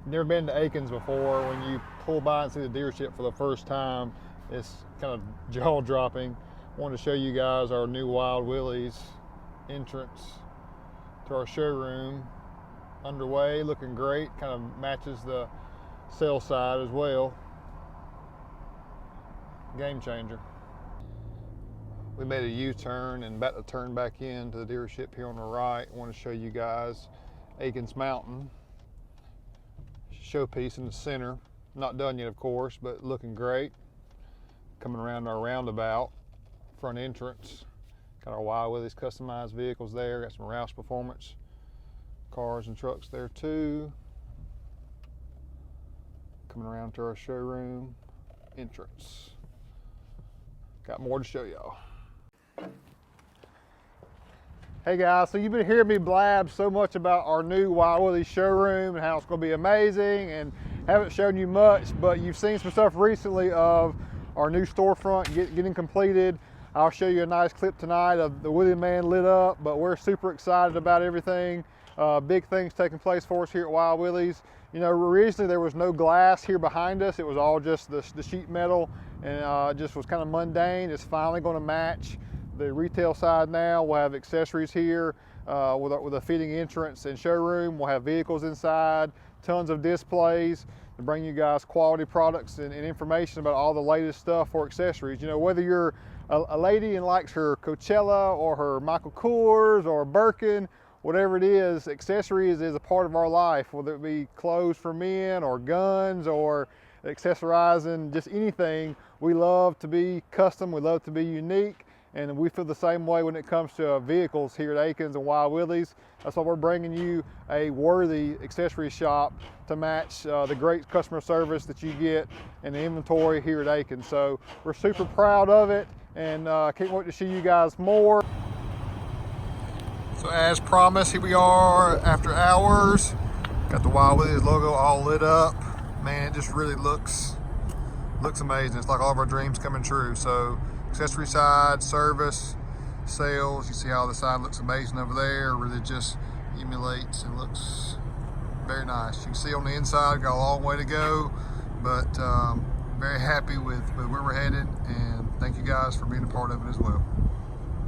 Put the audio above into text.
Never been to Akins before. When you pull by and see the dealership for the first time, it's kind of jaw-dropping. I wanted to show you guys our new Wild Willies entrance to our showroom. Underway, looking great, kind of matches the sales side as well. Game changer. We made a U-turn and about to turn back into the dealership here on the right. I want to show you guys Akins Mountain showpiece in the center. Not done yet, of course, but looking great. Coming around our roundabout, front entrance. Got our Wild Willies customized vehicles there. Got some Roush Performance cars and trucks there too. Coming around to our showroom entrance. Got more to show y'all. Hey guys, so you've been hearing me blab so much about our new Wild Willies showroom and how it's going to be amazing, and haven't shown you much, but you've seen some stuff recently of our new storefront getting completed. I'll show you a nice clip tonight of the Willie Man lit up, but we're super excited about everything. Big things taking place for us here at Wild Willies. You know, originally there was no glass here behind us. It was all just the sheet metal, and just was kind of mundane. It's finally going to match the retail side now. We'll have accessories here with a fitting entrance and showroom. We'll have vehicles inside, tons of displays to bring you guys quality products and information about all the latest stuff for accessories. You know, whether you're a lady and likes her Coachella or her Michael Kors or Birkin, whatever it is, accessories is a part of our life, whether it be clothes for men or guns or accessorizing, just anything. We love to be custom, we love to be unique, and we feel the same way when it comes to vehicles here at Akins and Wild Willies. That's why we're bringing you a worthy accessory shop to match the great customer service that you get and the inventory here at Akins. So we're super proud of it, and can't wait to show you guys more. So as promised, here we are after hours. Got the Wild Willies logo all lit up. Man, it just really looks amazing. It's like all of our dreams coming true. So accessory side, service, sales, you see how the side looks amazing over there. Really just emulates and looks very nice. You can see on the inside, got a long way to go, but very happy with where we're headed, and thank you guys for being a part of it as well.